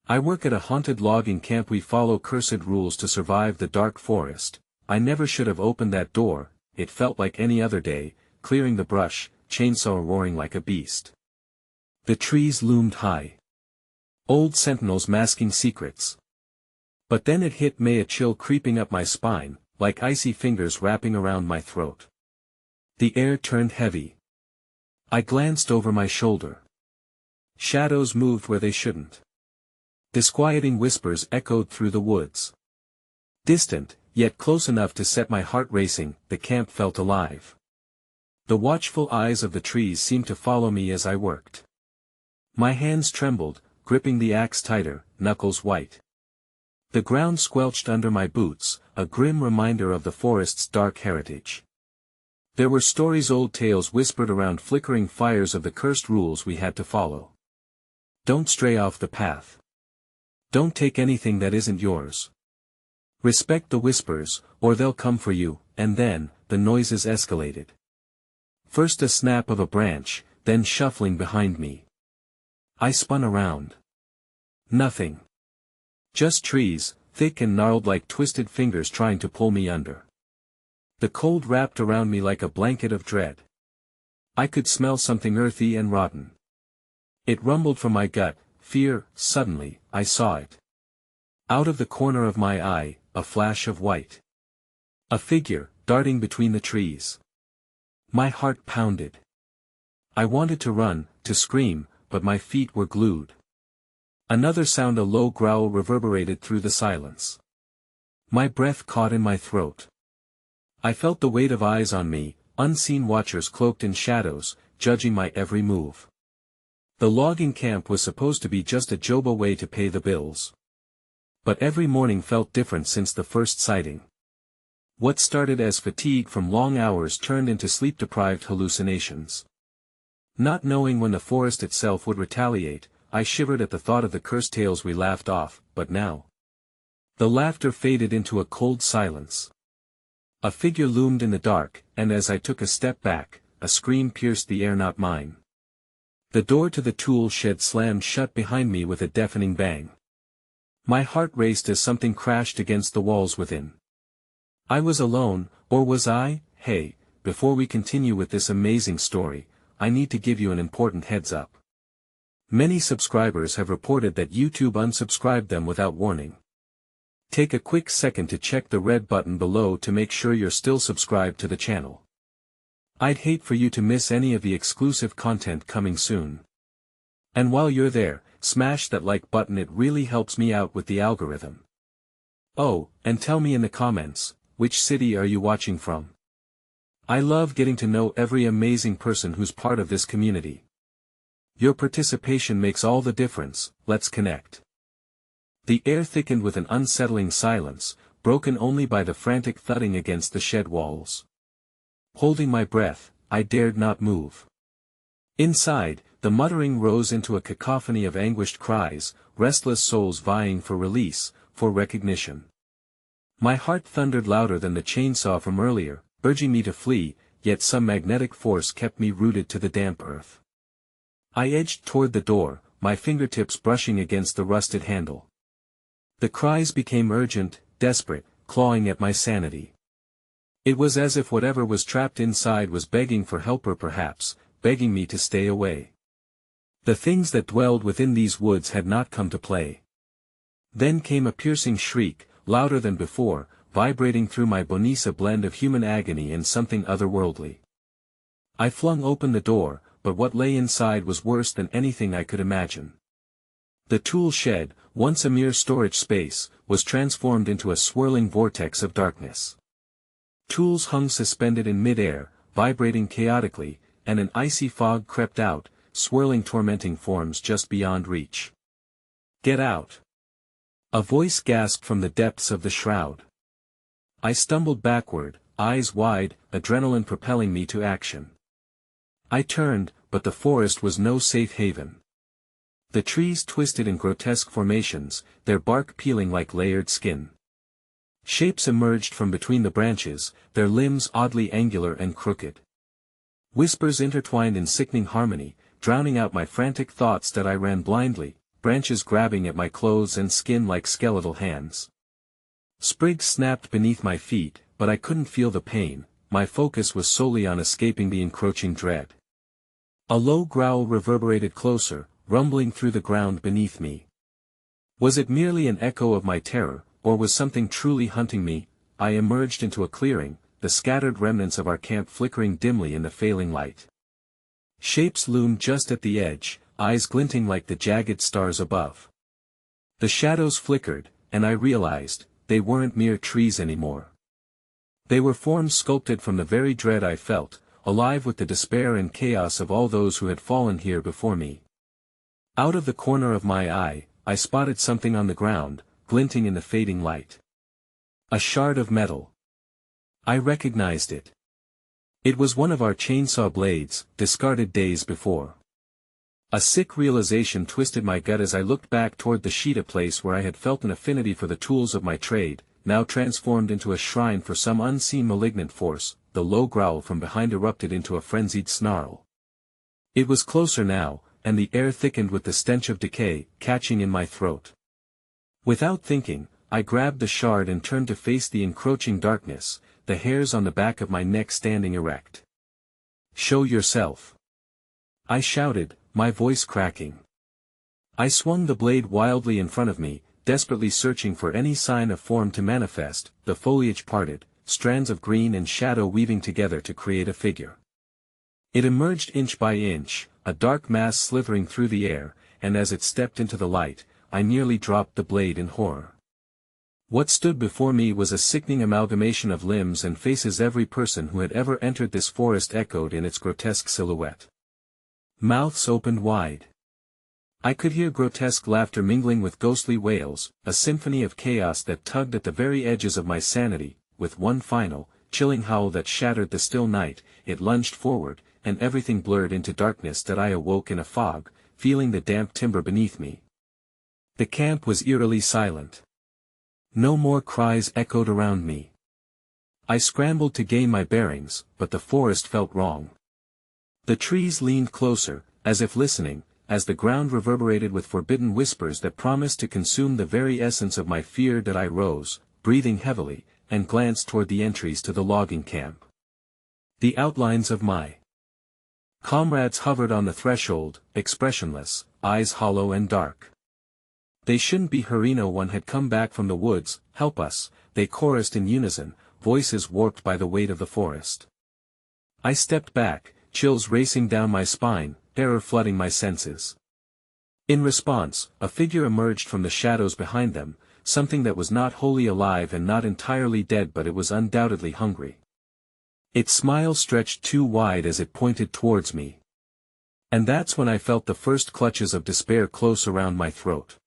I work at a haunted logging camp. We follow cursed rules to survive the dark forest. I never should have opened that door. It felt like any other day, clearing the brush, chainsaw roaring like a beast. The trees loomed high. Old sentinels masking secrets. But then it hit me, a chill creeping up my spine, like icy fingers wrapping around my throat. The air turned heavy. I glanced over my shoulder. Shadows moved where they shouldn't. Disquieting whispers echoed through the woods. Distant, yet close enough to set my heart racing, the camp felt alive. The watchful eyes of the trees seemed to follow me as I worked. My hands trembled, gripping the axe tighter, knuckles white. The ground squelched under my boots, a grim reminder of the forest's dark heritage. There were stories, old tales whispered around flickering fires of the cursed rules we had to follow. Don't stray off the path. Don't take anything that isn't yours. Respect the whispers, or they'll come for you. And then, the noises escalated. First a snap of a branch, then shuffling behind me. I spun around. Nothing. Just trees, thick and gnarled like twisted fingers trying to pull me under. The cold wrapped around me like a blanket of dread. I could smell something earthy and rotten. It rumbled from my gut, fear. Suddenly, I saw it. Out of the corner of my eye, a flash of white. A figure, darting between the trees. My heart pounded. I wanted to run, to scream, but my feet were glued. Another sound, a low growl, reverberated through the silence. My breath caught in my throat. I felt the weight of eyes on me, unseen watchers cloaked in shadows, judging my every move. The logging camp was supposed to be just a job way to pay the bills. But every morning felt different since the first sighting. What started as fatigue from long hours turned into sleep-deprived hallucinations. Not knowing when the forest itself would retaliate, I shivered at the thought of the cursed tales we laughed off, but now. The laughter faded into a cold silence. A figure loomed in the dark, and as I took a step back, a scream pierced the air, not mine. The door to the tool shed slammed shut behind me with a deafening bang. My heart raced as something crashed against the walls within. I was alone, or was I? Hey, before we continue with this amazing story, I need to give you an important heads up. Many subscribers have reported that YouTube unsubscribed them without warning. Take a quick second to check the red button below to make sure you're still subscribed to the channel. I'd hate for you to miss any of the exclusive content coming soon. And while you're there, smash that like button, it really helps me out with the algorithm. Oh, and tell me in the comments, which city are you watching from? I love getting to know every amazing person who's part of this community. Your participation makes all the difference. Let's connect. The air thickened with an unsettling silence, broken only by the frantic thudding against the shed walls. Holding my breath, I dared not move. Inside, the muttering rose into a cacophony of anguished cries, restless souls vying for release, for recognition. My heart thundered louder than the chainsaw from earlier, urging me to flee, yet some magnetic force kept me rooted to the damp earth. I edged toward the door, my fingertips brushing against the rusted handle. The cries became urgent, desperate, clawing at my sanity. It was as if whatever was trapped inside was begging for help, or perhaps, begging me to stay away. The things that dwelled within these woods had not come to play. Then came a piercing shriek, louder than before, vibrating through my bones, a blend of human agony and something otherworldly. I flung open the door, but what lay inside was worse than anything I could imagine. The tool shed, once a mere storage space, was transformed into a swirling vortex of darkness. Tools hung suspended in mid-air, vibrating chaotically, and an icy fog crept out, swirling tormenting forms just beyond reach. "Get out!" a voice gasped from the depths of the shroud. I stumbled backward, eyes wide, adrenaline propelling me to action. I turned, but the forest was no safe haven. The trees twisted in grotesque formations, their bark peeling like layered skin. Shapes emerged from between the branches, their limbs oddly angular and crooked. Whispers intertwined in sickening harmony, drowning out my frantic thoughts that I ran blindly, branches grabbing at my clothes and skin like skeletal hands. Sprigs snapped beneath my feet, but I couldn't feel the pain, my focus was solely on escaping the encroaching dread. A low growl reverberated closer, rumbling through the ground beneath me. Was it merely an echo of my terror, or was something truly hunting me? I emerged into a clearing, the scattered remnants of our camp flickering dimly in the failing light. Shapes loomed just at the edge, eyes glinting like the jagged stars above. The shadows flickered, and I realized, they weren't mere trees anymore. They were forms sculpted from the very dread I felt, alive with the despair and chaos of all those who had fallen here before me. Out of the corner of my eye, I spotted something on the ground, glinting in the fading light. A shard of metal. I recognized it. It was one of our chainsaw blades, discarded days before. A sick realization twisted my gut as I looked back toward the sheet, a place where I had felt an affinity for the tools of my trade, now transformed into a shrine for some unseen malignant force. The low growl from behind erupted into a frenzied snarl. It was closer now, and the air thickened with the stench of decay, catching in my throat. Without thinking, I grabbed the shard and turned to face the encroaching darkness, the hairs on the back of my neck standing erect. "Show yourself!" I shouted, my voice cracking. I swung the blade wildly in front of me, desperately searching for any sign of form to manifest. The foliage parted, strands of green and shadow weaving together to create a figure. It emerged inch by inch, a dark mass slithering through the air, and as it stepped into the light, I nearly dropped the blade in horror. What stood before me was a sickening amalgamation of limbs and faces. Every person who had ever entered this forest echoed in its grotesque silhouette. Mouths opened wide. I could hear grotesque laughter mingling with ghostly wails, a symphony of chaos that tugged at the very edges of my sanity. With one final, chilling howl that shattered the still night, it lunged forward, and everything blurred into darkness that I awoke in a fog, feeling the damp timber beneath me. The camp was eerily silent. No more cries echoed around me. I scrambled to gain my bearings, but the forest felt wrong. The trees leaned closer, as if listening, as the ground reverberated with forbidden whispers that promised to consume the very essence of my fear. That I rose, breathing heavily, and glanced toward the entries to the logging camp. The outlines of my comrades hovered on the threshold, expressionless, eyes hollow and dark. "They shouldn't be here. No one had come back from the woods. Help us," they chorused in unison, voices warped by the weight of the forest. I stepped back, chills racing down my spine, terror flooding my senses. In response, a figure emerged from the shadows behind them, something that was not wholly alive and not entirely dead, but it was undoubtedly hungry. Its smile stretched too wide as it pointed towards me. And that's when I felt the first clutches of despair close around my throat.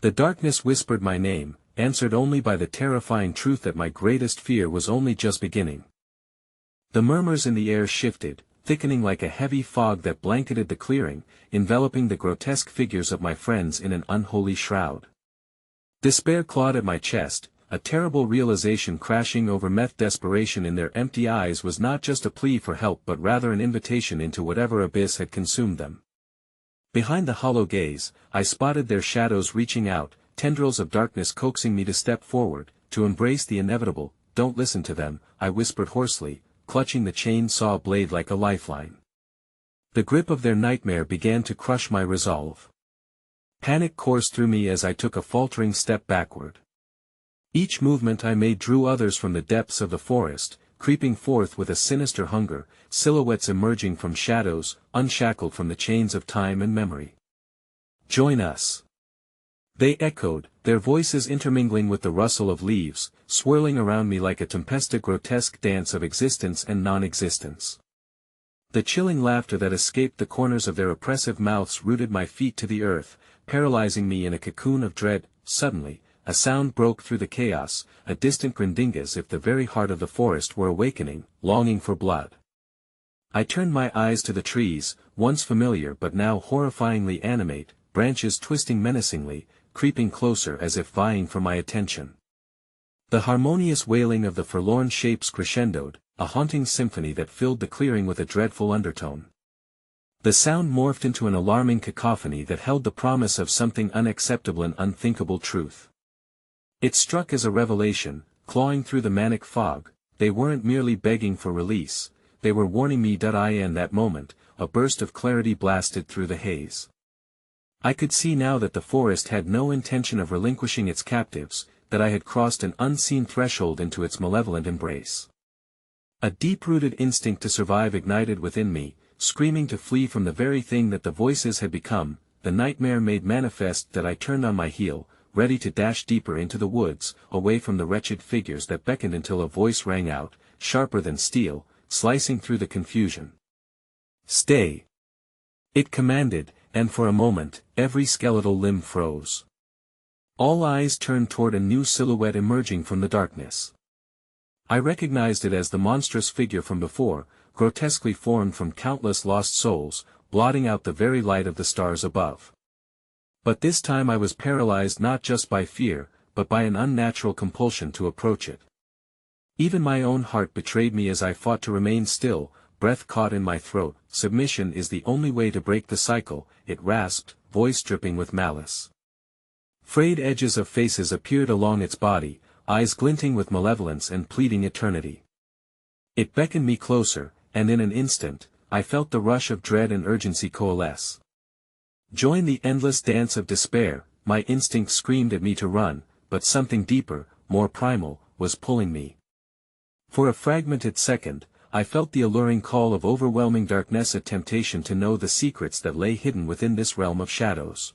The darkness whispered my name, answered only by the terrifying truth that my greatest fear was only just beginning. The murmurs in the air shifted, thickening like a heavy fog that blanketed the clearing, enveloping the grotesque figures of my friends in an unholy shroud. Despair clawed at my chest, a terrible realization crashing over meth. Desperation in their empty eyes was not just a plea for help but rather an invitation into whatever abyss had consumed them. Behind the hollow gaze, I spotted their shadows reaching out, tendrils of darkness coaxing me to step forward, to embrace the inevitable. "Don't listen to them," I whispered hoarsely, clutching the chain-saw blade like a lifeline. The grip of their nightmare began to crush my resolve. Panic coursed through me as I took a faltering step backward. Each movement I made drew others from the depths of the forest, creeping forth with a sinister hunger, silhouettes emerging from shadows, unshackled from the chains of time and memory. "Join us!" they echoed, their voices intermingling with the rustle of leaves, swirling around me like a tempesta. Grotesque dance of existence and non-existence. The chilling laughter that escaped the corners of their oppressive mouths rooted my feet to the earth, paralyzing me in a cocoon of dread. Suddenly, a sound broke through the chaos, a distant grinding as if the very heart of the forest were awakening, longing for blood. I turned my eyes to the trees, once familiar but now horrifyingly animate, branches twisting menacingly, creeping closer as if vying for my attention. The harmonious wailing of the forlorn shapes crescendoed, a haunting symphony that filled the clearing with a dreadful undertone. The sound morphed into an alarming cacophony that held the promise of something unacceptable and unthinkable truth. It struck as a revelation, clawing through the manic fog. They weren't merely begging for release, they were warning me. In that moment, a burst of clarity blasted through the haze. I could see now that the forest had no intention of relinquishing its captives, that I had crossed an unseen threshold into its malevolent embrace. A deep-rooted instinct to survive ignited within me, screaming to flee from the very thing that the voices had become. The nightmare made manifest that I turned on my heel, ready to dash deeper into the woods, away from the wretched figures that beckoned, until a voice rang out, sharper than steel, slicing through the confusion. "Stay!" it commanded, and for a moment, every skeletal limb froze. All eyes turned toward a new silhouette emerging from the darkness. I recognized it as the monstrous figure from before, grotesquely formed from countless lost souls, blotting out the very light of the stars above. But this time I was paralyzed not just by fear, but by an unnatural compulsion to approach it. Even my own heart betrayed me as I fought to remain still, breath caught in my throat. "Submission is the only way to break the cycle," it rasped, voice dripping with malice. Frayed edges of faces appeared along its body, eyes glinting with malevolence and pleading eternity. It beckoned me closer, and in an instant, I felt the rush of dread and urgency coalesce. Join the endless dance of despair. My instinct screamed at me to run, but something deeper, more primal, was pulling me. For a fragmented second, I felt the alluring call of overwhelming darkness, a temptation to know the secrets that lay hidden within this realm of shadows.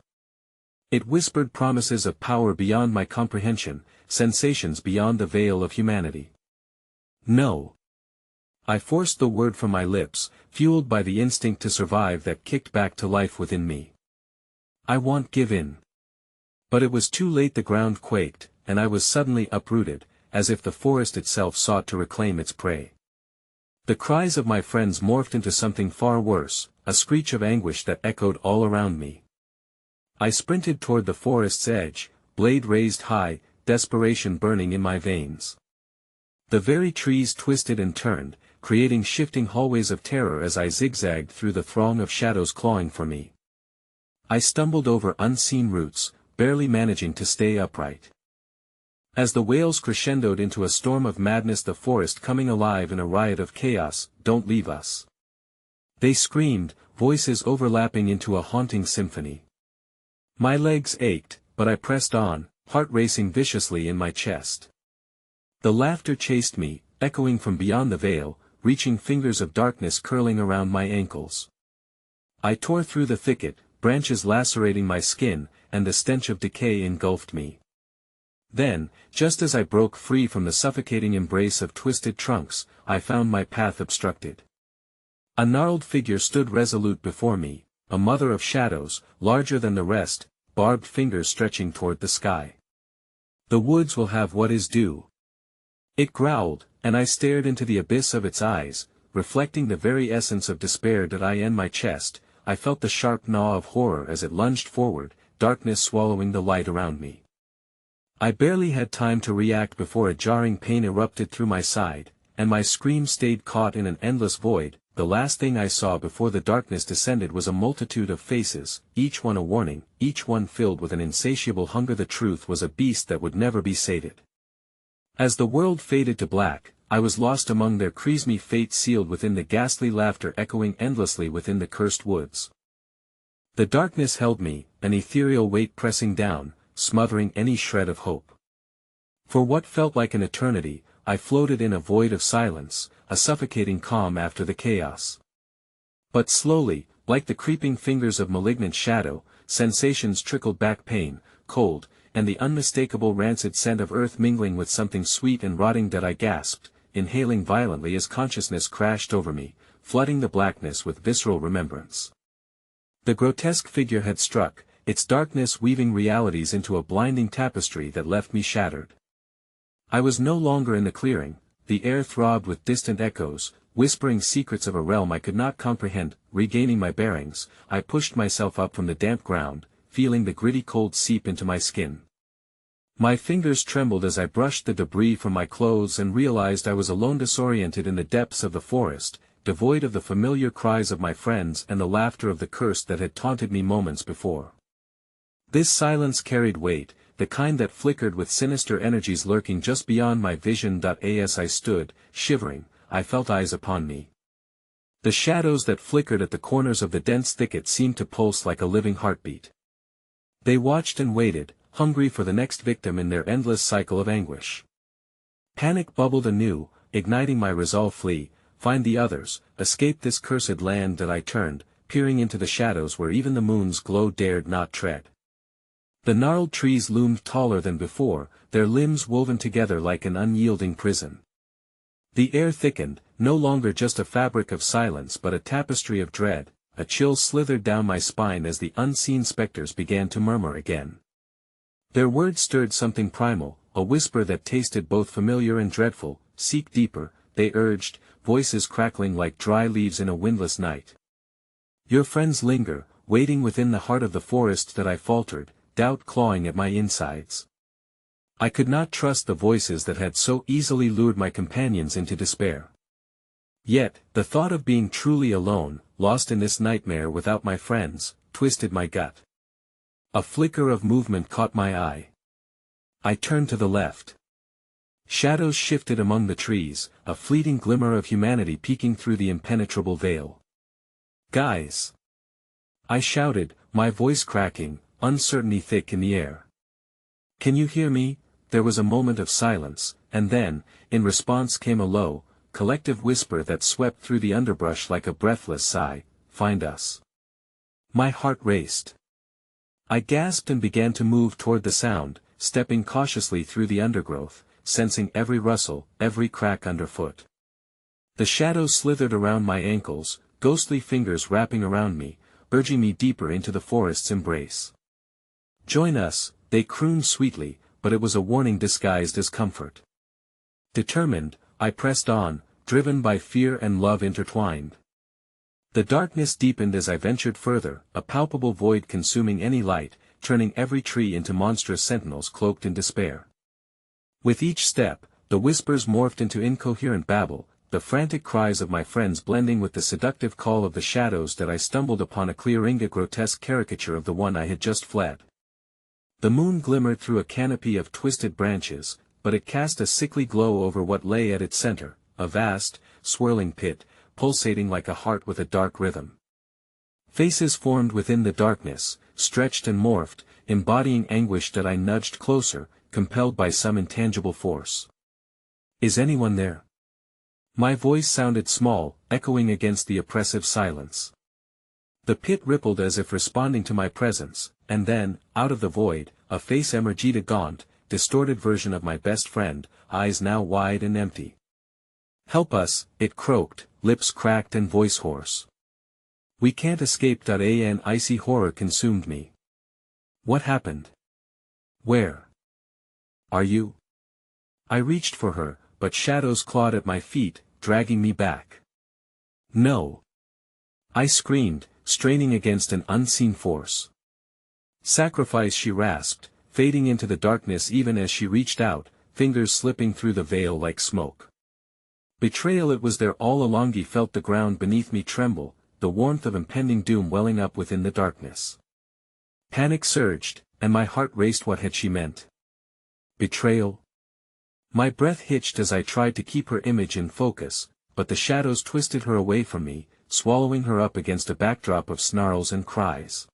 It whispered promises of power beyond my comprehension, sensations beyond the veil of humanity. No. I forced the word from my lips, fueled by the instinct to survive that kicked back to life within me. "I won't give in." But it was too late. The ground quaked, and I was suddenly uprooted, as if the forest itself sought to reclaim its prey. The cries of my friends morphed into something far worse, a screech of anguish that echoed all around me. I sprinted toward the forest's edge, blade raised high, desperation burning in my veins. The very trees twisted and turned, creating shifting hallways of terror as I zigzagged through the throng of shadows clawing for me. I stumbled over unseen roots, barely managing to stay upright. As the wails crescendoed into a storm of madness, the forest coming alive in a riot of chaos, "Don't leave us!" they screamed, voices overlapping into a haunting symphony. My legs ached, but I pressed on, heart racing viciously in my chest. The laughter chased me, echoing from beyond the veil, reaching fingers of darkness curling around my ankles. I tore through the thicket, branches lacerating my skin, and the stench of decay engulfed me. Then, just as I broke free from the suffocating embrace of twisted trunks, I found my path obstructed. A gnarled figure stood resolute before me, a mother of shadows, larger than the rest, barbed fingers stretching toward the sky. "The woods will have what is due," it growled, and I stared into the abyss of its eyes, reflecting the very essence of despair. In my chest, I felt the sharp gnaw of horror as it lunged forward, darkness swallowing the light around me. I barely had time to react before a jarring pain erupted through my side, and my scream stayed caught in an endless void. The last thing I saw before the darkness descended was a multitude of faces, each one a warning, each one filled with an insatiable hunger. The truth was a beast that would never be sated. As the world faded to black, I was lost among their cries, me fate sealed within the ghastly laughter echoing endlessly within the cursed woods. The darkness held me, an ethereal weight pressing down, smothering any shred of hope. For what felt like an eternity, I floated in a void of silence, a suffocating calm after the chaos. But slowly, like the creeping fingers of malignant shadow, sensations trickled back: pain, cold, and the unmistakable rancid scent of earth mingling with something sweet and rotting. I gasped, inhaling violently as consciousness crashed over me, flooding the blackness with visceral remembrance. The grotesque figure had struck, its darkness weaving realities into a blinding tapestry that left me shattered. I was no longer in the clearing. The air throbbed with distant echoes, whispering secrets of a realm I could not comprehend. Regaining my bearings, I pushed myself up from the damp ground, feeling the gritty cold seep into my skin. My fingers trembled as I brushed the debris from my clothes and realized I was alone, disoriented in the depths of the forest, devoid of the familiar cries of my friends and the laughter of the curse that had taunted me moments before. This silence carried weight, the kind that flickered with sinister energies lurking just beyond my vision. As I stood, shivering, I felt eyes upon me. The shadows that flickered at the corners of the dense thicket seemed to pulse like a living heartbeat. They watched and waited, hungry for the next victim in their endless cycle of anguish. Panic bubbled anew, igniting my resolve: flee, find the others, escape this cursed land. I turned, peering into the shadows where even the moon's glow dared not tread. The gnarled trees loomed taller than before, their limbs woven together like an unyielding prison. The air thickened, no longer just a fabric of silence but a tapestry of dread. A chill slithered down my spine as the unseen specters began to murmur again. Their words stirred something primal, a whisper that tasted both familiar and dreadful. Seek deeper, they urged, voices crackling like dry leaves in a windless night. Your friends linger, waiting within the heart of the forest. I faltered, doubt clawing at my insides. I could not trust the voices that had so easily lured my companions into despair. Yet, the thought of being truly alone, lost in this nightmare without my friends, twisted my gut. A flicker of movement caught my eye. I turned to the left. Shadows shifted among the trees, a fleeting glimmer of humanity peeking through the impenetrable veil. Guys! I shouted, my voice cracking, uncertainty thick in the air. Can you hear me? There was a moment of silence, and then, in response came a low, collective whisper that swept through the underbrush like a breathless sigh: find us. My heart raced. I gasped and began to move toward the sound, stepping cautiously through the undergrowth, sensing every rustle, every crack underfoot. The shadows slithered around my ankles, ghostly fingers wrapping around me, urging me deeper into the forest's embrace. Join us, they crooned sweetly, but it was a warning disguised as comfort. Determined, I pressed on, driven by fear and love intertwined. The darkness deepened as I ventured further, a palpable void consuming any light, turning every tree into monstrous sentinels cloaked in despair. With each step, the whispers morphed into incoherent babble, the frantic cries of my friends blending with the seductive call of the shadows. I stumbled upon a clearing, a grotesque caricature of the one I had just fled. The moon glimmered through a canopy of twisted branches, but it cast a sickly glow over what lay at its center, a vast, swirling pit, pulsating like a heart with a dark rhythm. Faces formed within the darkness, stretched and morphed, embodying anguish. I nudged closer, compelled by some intangible force. Is anyone there? My voice sounded small, echoing against the oppressive silence. The pit rippled as if responding to my presence, and then, out of the void, a face emerged, a gaunt, distorted version of my best friend, eyes now wide and empty. Help us, it croaked, lips cracked and voice hoarse. We can't escape. An icy horror consumed me. What happened? Where are you? I reached for her, but shadows clawed at my feet, dragging me back. No! I screamed, straining against an unseen force. Sacrifice, she rasped, fading into the darkness even as she reached out, fingers slipping through the veil like smoke. Betrayal, it was there all along. He felt the ground beneath me tremble, the warmth of impending doom welling up within the darkness. Panic surged, and my heart raced. What had she meant? Betrayal? My breath hitched as I tried to keep her image in focus, but the shadows twisted her away from me, swallowing her up against a backdrop of snarls and cries.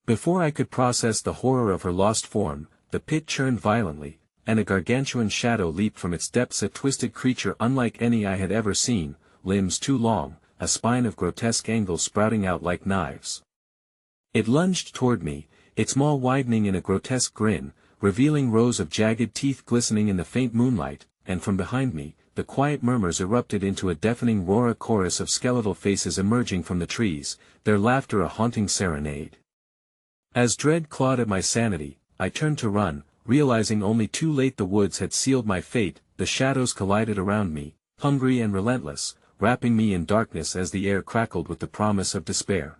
Before I could process the horror of her lost form, the pit churned violently, and a gargantuan shadow leaped from its depths, a twisted creature unlike any I had ever seen, limbs too long, a spine of grotesque angles sprouting out like knives. It lunged toward me, its maw widening in a grotesque grin, revealing rows of jagged teeth glistening in the faint moonlight, and from behind me, the quiet murmurs erupted into a deafening roar, a chorus of skeletal faces emerging from the trees, their laughter a haunting serenade. As dread clawed at my sanity, I turned to run, realizing only too late the woods had sealed my fate. The shadows collided around me, hungry and relentless, wrapping me in darkness as the air crackled with the promise of despair.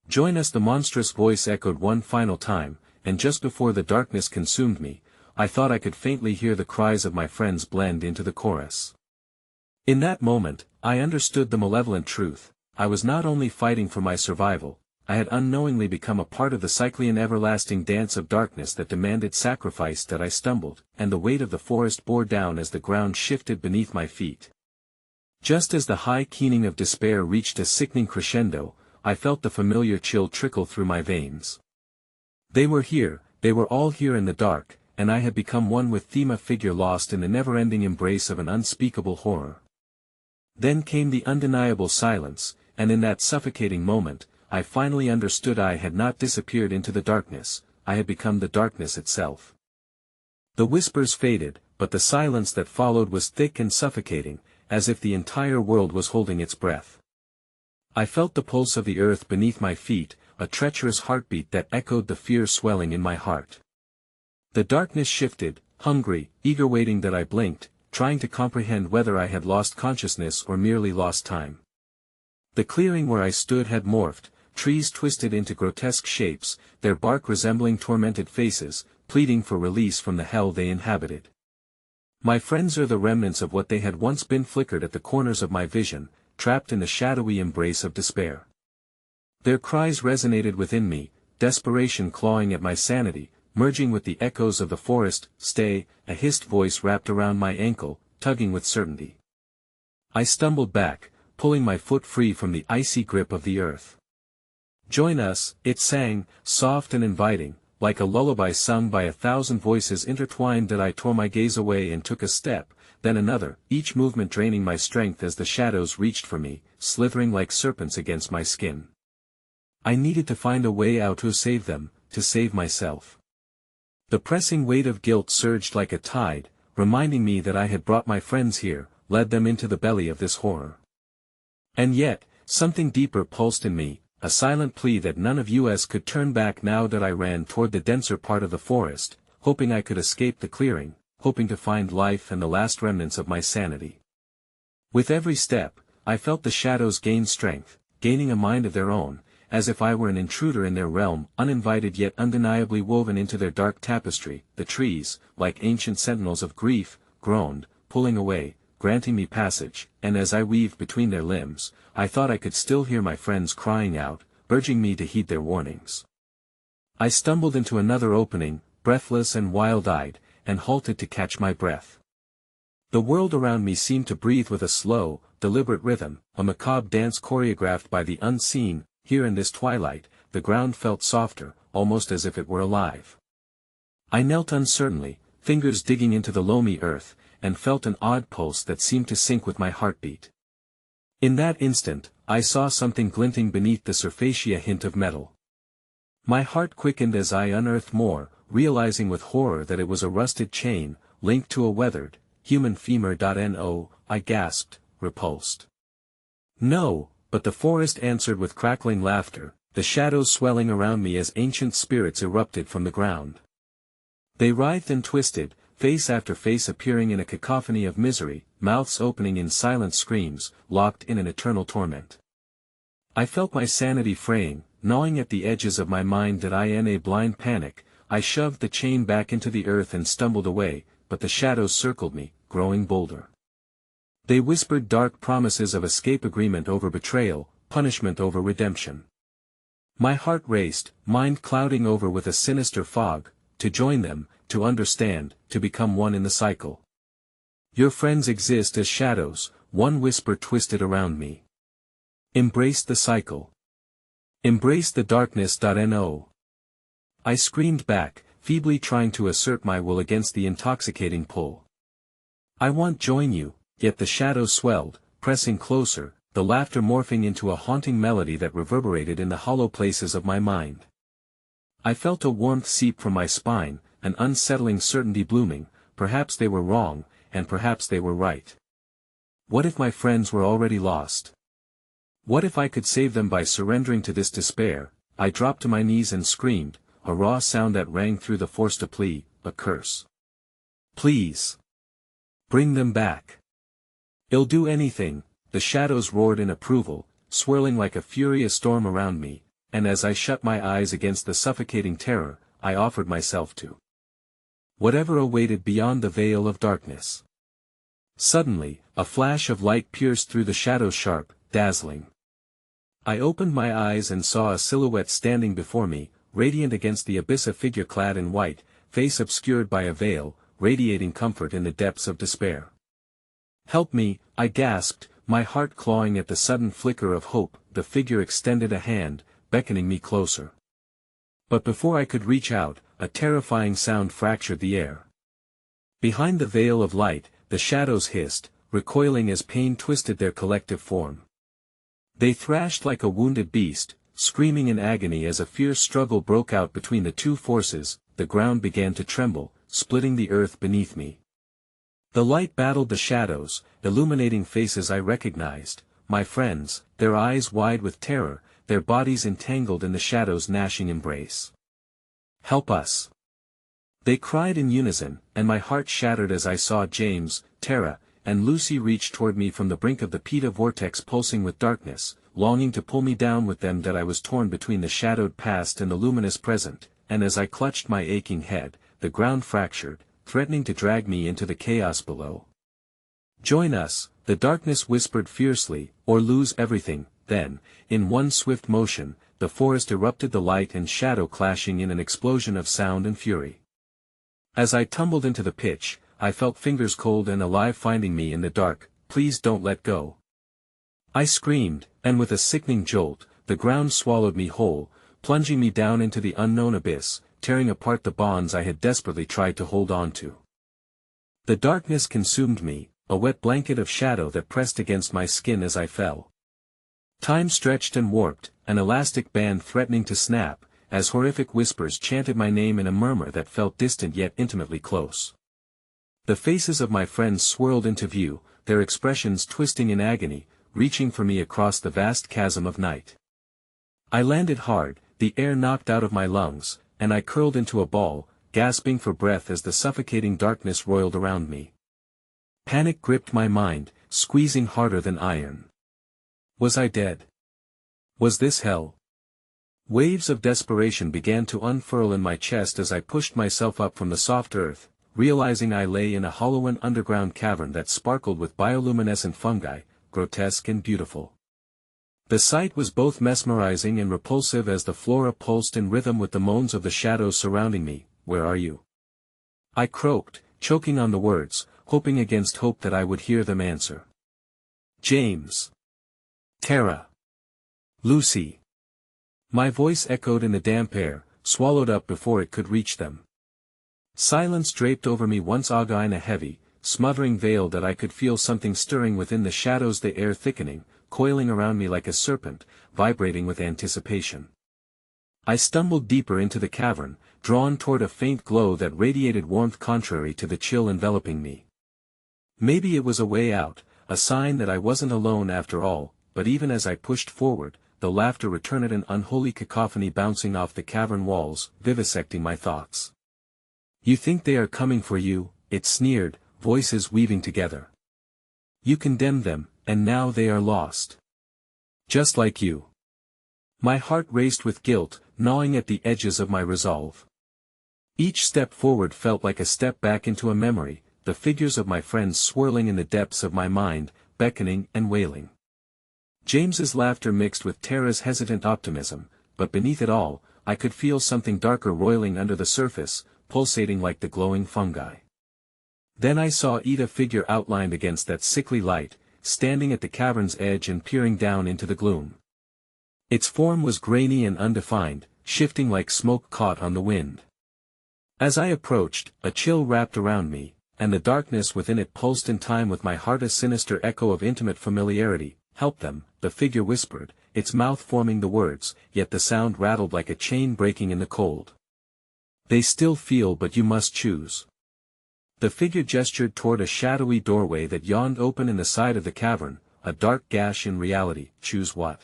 Join us, the monstrous voice echoed one final time, and just before the darkness consumed me, I thought I could faintly hear the cries of my friends blend into the chorus. In that moment, I understood the malevolent truth. I was not only fighting for my survival, I had unknowingly become a part of the cyclian everlasting dance of darkness that demanded sacrifice. That I stumbled, and the weight of the forest bore down as the ground shifted beneath my feet. Just as the high keening of despair reached a sickening crescendo, I felt the familiar chill trickle through my veins. They were here, they were all here in the dark, and I had become one with them, a figure lost in the never-ending embrace of an unspeakable horror. Then came the undeniable silence, and in that suffocating moment, I finally understood. I had not disappeared into the darkness, I had become the darkness itself. The whispers faded, but the silence that followed was thick and suffocating, as if the entire world was holding its breath. I felt the pulse of the earth beneath my feet, a treacherous heartbeat that echoed the fear swelling in my heart. The darkness shifted, hungry, eager, waiting that I blinked, trying to comprehend whether I had lost consciousness or merely lost time. The clearing where I stood had morphed, trees twisted into grotesque shapes, their bark resembling tormented faces, pleading for release from the hell they inhabited. My friends are the remnants of what they had once been, flickered at the corners of my vision, trapped in the shadowy embrace of despair. Their cries resonated within me, desperation clawing at my sanity, merging with the echoes of the forest. "Stay," a hissed voice wrapped around my ankle, tugging with certainty. I stumbled back, pulling my foot free from the icy grip of the earth. "Join us," it sang, soft and inviting, like a lullaby sung by 1,000 voices intertwined. That I tore my gaze away and took a step, then another, each movement draining my strength as the shadows reached for me, slithering like serpents against my skin. I needed to find a way out, to save them, to save myself. The pressing weight of guilt surged like a tide, reminding me that I had brought my friends here, led them into the belly of this horror. And yet, something deeper pulsed in me, a silent plea that none of us could turn back now. That I ran toward the denser part of the forest, hoping I could escape the clearing, hoping to find life and the last remnants of my sanity. With every step, I felt the shadows gain strength, gaining a mind of their own, as if I were an intruder in their realm, uninvited yet undeniably woven into their dark tapestry. The trees, like ancient sentinels of grief, groaned, pulling away, granting me passage, and as I weaved between their limbs, I thought I could still hear my friends crying out, urging me to heed their warnings. I stumbled into another opening, breathless and wild-eyed, and halted to catch my breath. The world around me seemed to breathe with a slow, deliberate rhythm, a macabre dance choreographed by the unseen. Here in this twilight, the ground felt softer, almost as if it were alive. I knelt uncertainly, fingers digging into the loamy earth, and felt an odd pulse that seemed to sync with my heartbeat. In that instant, I saw something glinting beneath the surface, a hint of metal. My heart quickened as I unearthed more, realizing with horror that it was a rusted chain, linked to a weathered, human femur. No, I gasped, repulsed. No, but the forest answered with crackling laughter, the shadows swelling around me as ancient spirits erupted from the ground. They writhed and twisted, face after face appearing in a cacophony of misery, mouths opening in silent screams, locked in an eternal torment. I felt my sanity fraying, gnawing at the edges of my mind. That in a blind panic, I shoved the chain back into the earth and stumbled away, but the shadows circled me, growing bolder. They whispered dark promises of escape, agreement over betrayal, punishment over redemption. My heart raced, mind clouding over with a sinister fog, to join them, to understand, to become one in the cycle. "Your friends exist as shadows," one whisper twisted around me. "Embrace the cycle. Embrace the darkness." No. I screamed back, feebly trying to assert my will against the intoxicating pull. "I want join you," yet the shadows swelled, pressing closer, the laughter morphing into a haunting melody that reverberated in the hollow places of my mind. I felt a warmth seep from my spine, an unsettling certainty blooming. Perhaps they were wrong, and perhaps they were right. What if my friends were already lost? What if I could save them by surrendering to this despair? I dropped to my knees and screamed, a raw sound that rang through the forest, a plea, a curse. "Please! Bring them back! I'll do anything." The shadows roared in approval, swirling like a furious storm around me, and as I shut my eyes against the suffocating terror, I offered myself to whatever awaited beyond the veil of darkness. Suddenly, a flash of light pierced through the shadows sharp, dazzling. I opened my eyes and saw a silhouette standing before me, radiant against the abyss, a figure clad in white, face obscured by a veil, radiating comfort in the depths of despair. "Help me," I gasped, my heart clawing at the sudden flicker of hope. The figure extended a hand, beckoning me closer. But before I could reach out, a terrifying sound fractured the air. Behind the veil of light, the shadows hissed, recoiling as pain twisted their collective form. They thrashed like a wounded beast, screaming in agony as a fierce struggle broke out between the two forces. The ground began to tremble, splitting the earth beneath me. The light battled the shadows, illuminating faces I recognized, my friends, their eyes wide with terror, their bodies entangled in the shadows' gnashing embrace. "Help us!" they cried in unison, and my heart shattered as I saw James, Tara, and Lucy reach toward me from the brink of the Pita vortex, pulsing with darkness, longing to pull me down with them. That I was torn between the shadowed past and the luminous present, and as I clutched my aching head, the ground fractured, threatening to drag me into the chaos below. "Join us," the darkness whispered fiercely, "or lose everything." Then, in one swift motion, the forest erupted, the light and shadow clashing in an explosion of sound and fury. As I tumbled into the pitch, I felt fingers cold and alive finding me in the dark. "Please don't let go," I screamed, and with a sickening jolt, the ground swallowed me whole, plunging me down into the unknown abyss, tearing apart the bonds I had desperately tried to hold on to. The darkness consumed me, a wet blanket of shadow that pressed against my skin as I fell. Time stretched and warped, an elastic band threatening to snap, as horrific whispers chanted my name in a murmur that felt distant yet intimately close. The faces of my friends swirled into view, their expressions twisting in agony, reaching for me across the vast chasm of night. I landed hard, the air knocked out of my lungs, and I curled into a ball, gasping for breath as the suffocating darkness roiled around me. Panic gripped my mind, squeezing harder than iron. Was I dead? Was this hell? Waves of desperation began to unfurl in my chest as I pushed myself up from the soft earth, realizing I lay in a hollow and underground cavern that sparkled with bioluminescent fungi, grotesque and beautiful. The sight was both mesmerizing and repulsive as the flora pulsed in rhythm with the moans of the shadows surrounding me. "Where are you?" I croaked, choking on the words, hoping against hope that I would hear them answer. "James. Tara. Lucy." My voice echoed in the damp air, swallowed up before it could reach them. Silence draped over me once again, a heavy, smothering veil that I could feel something stirring within the shadows, the air thickening, coiling around me like a serpent, vibrating with anticipation. I stumbled deeper into the cavern, drawn toward a faint glow that radiated warmth contrary to the chill enveloping me. Maybe it was a way out, a sign that I wasn't alone after all, but even as I pushed forward, the laughter returned, an unholy cacophony bouncing off the cavern walls, vivisecting my thoughts. "You think they are coming for you," it sneered, voices weaving together. "You condemned them, and now they are lost. Just like you." My heart raced with guilt, gnawing at the edges of my resolve. Each step forward felt like a step back into a memory, the figures of my friends swirling in the depths of my mind, beckoning and wailing. James's laughter mixed with Tara's hesitant optimism, but beneath it all, I could feel something darker roiling under the surface, pulsating like the glowing fungi. Then I saw Ida, figure outlined against that sickly light, standing at the cavern's edge and peering down into the gloom. Its form was grainy and undefined, shifting like smoke caught on the wind. As I approached, a chill wrapped around me, and the darkness within it pulsed in time with my heart, a sinister echo of intimate familiarity. "Help them," the figure whispered, its mouth forming the words, yet the sound rattled like a chain breaking in the cold. "They still feel, but you must choose." The figure gestured toward a shadowy doorway that yawned open in the side of the cavern, a dark gash in reality. "Choose what?"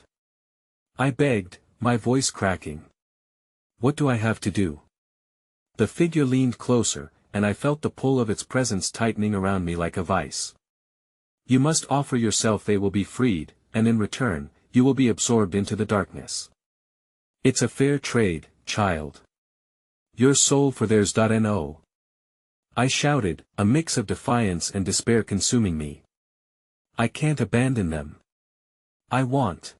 I begged, my voice cracking. "What do I have to do?" The figure leaned closer, and I felt the pull of its presence tightening around me like a vice. "You must offer yourself, they will be freed, and in return, you will be absorbed into the darkness. It's a fair trade, child. Your soul for theirs. No. I shouted, a mix of defiance and despair consuming me. I can't abandon them. I want.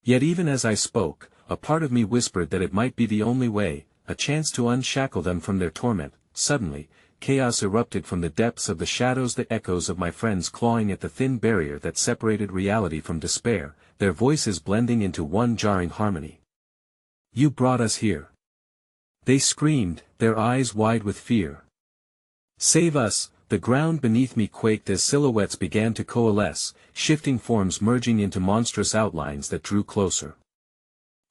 Yet even as I spoke, a part of me whispered that it might be the only way, a chance to unshackle them from their torment. Suddenly, chaos erupted from the depths of the shadows, the echoes of my friends clawing at the thin barrier that separated reality from despair, their voices blending into one jarring harmony. You brought us here. They screamed, their eyes wide with fear. Save us! The ground beneath me quaked as silhouettes began to coalesce, shifting forms merging into monstrous outlines that drew closer.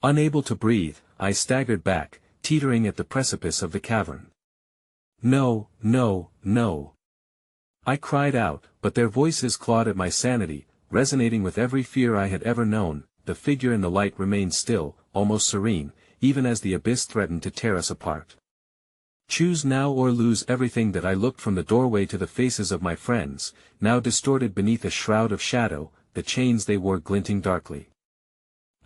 Unable to breathe, I staggered back, teetering at the precipice of the cavern. No, no, no. I cried out, but their voices clawed at my sanity, resonating with every fear I had ever known. The figure in the light remained still, almost serene, even as the abyss threatened to tear us apart. Choose now or lose everything. That I looked from the doorway to the faces of my friends, now distorted beneath a shroud of shadow, the chains they wore glinting darkly.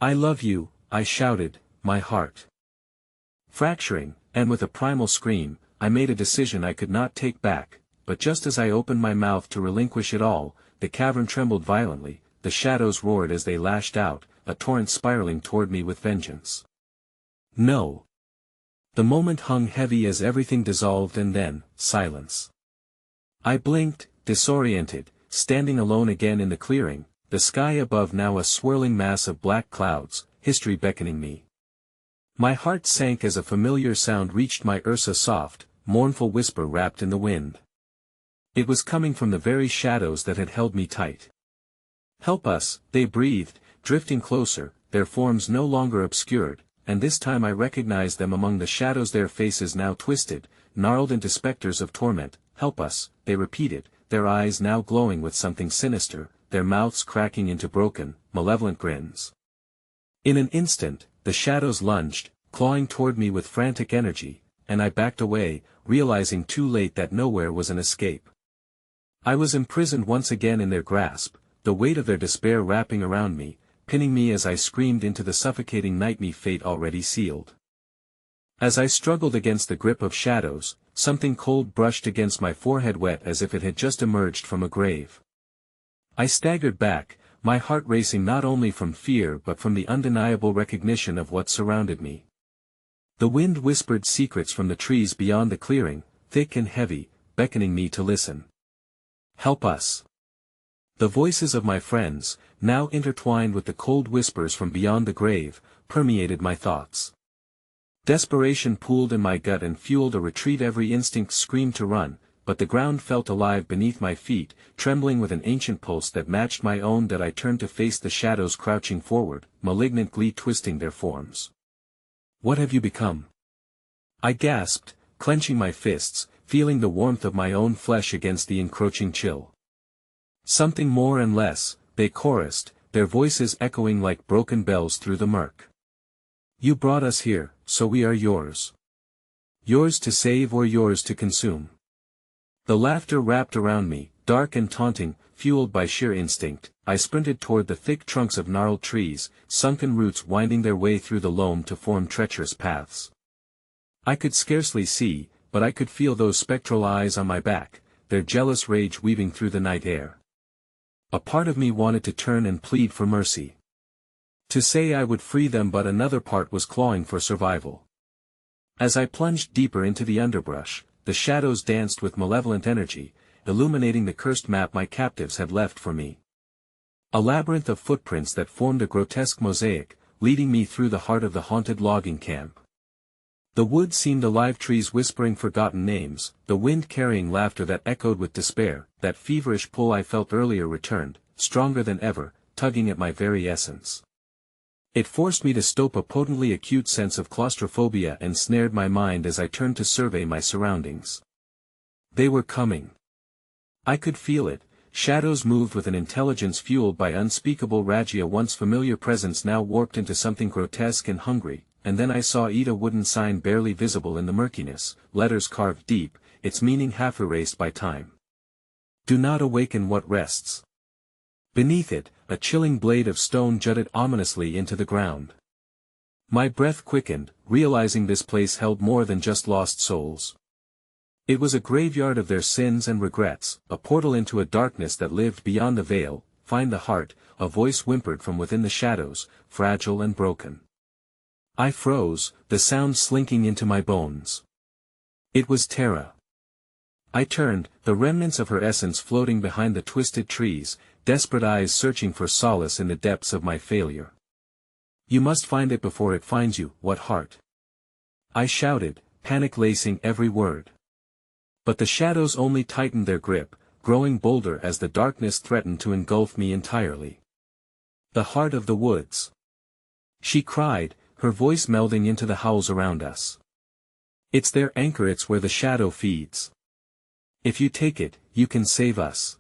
I love you, I shouted, my heart fracturing, and with a primal scream, I made a decision I could not take back, but just as I opened my mouth to relinquish it all, the cavern trembled violently, the shadows roared as they lashed out, a torrent spiraling toward me with vengeance. No. The moment hung heavy as everything dissolved, and then, silence. I blinked, disoriented, standing alone again in the clearing, the sky above now a swirling mass of black clouds, history beckoning me. My heart sank as a familiar sound reached my ears, a soft, mournful whisper wrapped in the wind. It was coming from the very shadows that had held me tight. Help us, they breathed, drifting closer, their forms no longer obscured, and this time I recognized them among the shadows, their faces now twisted, gnarled into specters of torment. Help us, they repeated, their eyes now glowing with something sinister, their mouths cracking into broken, malevolent grins. In an instant, the shadows lunged, clawing toward me with frantic energy, and I backed away, realizing too late that nowhere was an escape. I was imprisoned once again in their grasp, the weight of their despair wrapping around me, pinning me as I screamed into the suffocating night, me fate already sealed. As I struggled against the grip of shadows, something cold brushed against my forehead, wet as if it had just emerged from a grave. I staggered back, my heart racing not only from fear but from the undeniable recognition of what surrounded me. The wind whispered secrets from the trees beyond the clearing, thick and heavy, beckoning me to listen. Help us! The voices of my friends, now intertwined with the cold whispers from beyond the grave, permeated my thoughts. Desperation pooled in my gut and fueled a retreat. Every instinct screamed to run, but the ground felt alive beneath my feet, trembling with an ancient pulse that matched my own. That I turned to face the shadows crouching forward, malignant glee twisting their forms. What have you become? I gasped, clenching my fists, feeling the warmth of my own flesh against the encroaching chill. Something more and less, they chorused, their voices echoing like broken bells through the murk. You brought us here, so we are yours. Yours to save or yours to consume. The laughter wrapped around me, dark and taunting, fueled by sheer instinct. I sprinted toward the thick trunks of gnarled trees, sunken roots winding their way through the loam to form treacherous paths. I could scarcely see, but I could feel those spectral eyes on my back, their jealous rage weaving through the night air. A part of me wanted to turn and plead for mercy. To say I would free them, but another part was clawing for survival. As I plunged deeper into the underbrush, the shadows danced with malevolent energy, illuminating the cursed map my captives had left for me. A labyrinth of footprints that formed a grotesque mosaic, leading me through the heart of the haunted logging camp. The wood seemed alive, trees whispering forgotten names, the wind carrying laughter that echoed with despair. That feverish pull I felt earlier returned, stronger than ever, tugging at my very essence. It forced me to stope a potently acute sense of claustrophobia and snared my mind as I turned to survey my surroundings. They were coming. I could feel it. Shadows moved with an intelligence fueled by unspeakable rage, a once familiar presence now warped into something grotesque and hungry, and then I saw a wooden sign barely visible in the murkiness, letters carved deep, its meaning half erased by time. Do not awaken what rests. Beneath it, a chilling blade of stone jutted ominously into the ground. My breath quickened, realizing this place held more than just lost souls. It was a graveyard of their sins and regrets, a portal into a darkness that lived beyond the veil. Find the heart, a voice whimpered from within the shadows, fragile and broken. I froze, the sound slinking into my bones. It was Tara. I turned, the remnants of her essence floating behind the twisted trees, desperate eyes searching for solace in the depths of my failure. You must find it before it finds you, what heart? I shouted, panic lacing every word. But the shadows only tightened their grip, growing bolder as the darkness threatened to engulf me entirely. The heart of the woods. She cried, her voice melding into the howls around us. It's their anchor, it's where the shadow feeds. If you take it, you can save us.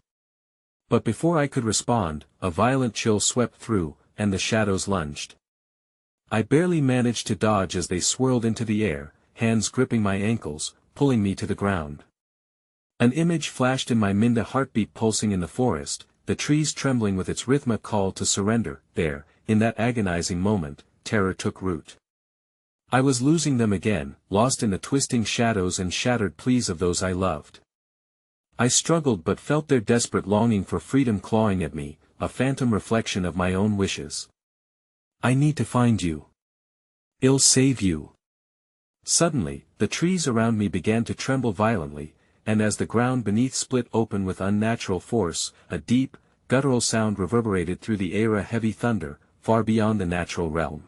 But before I could respond, a violent chill swept through, and the shadows lunged. I barely managed to dodge as they swirled into the air, hands gripping my ankles, pulling me to the ground. An image flashed in my mind, a heartbeat pulsing in the forest, the trees trembling with its rhythmic call to surrender. There, in that agonizing moment, terror took root. I was losing them again, lost in the twisting shadows and shattered pleas of those I loved. I struggled but felt their desperate longing for freedom clawing at me, a phantom reflection of my own wishes. I need to find you. I'll save you. Suddenly, the trees around me began to tremble violently, and as the ground beneath split open with unnatural force, a deep, guttural sound reverberated through the air, a heavy thunder, far beyond the natural realm.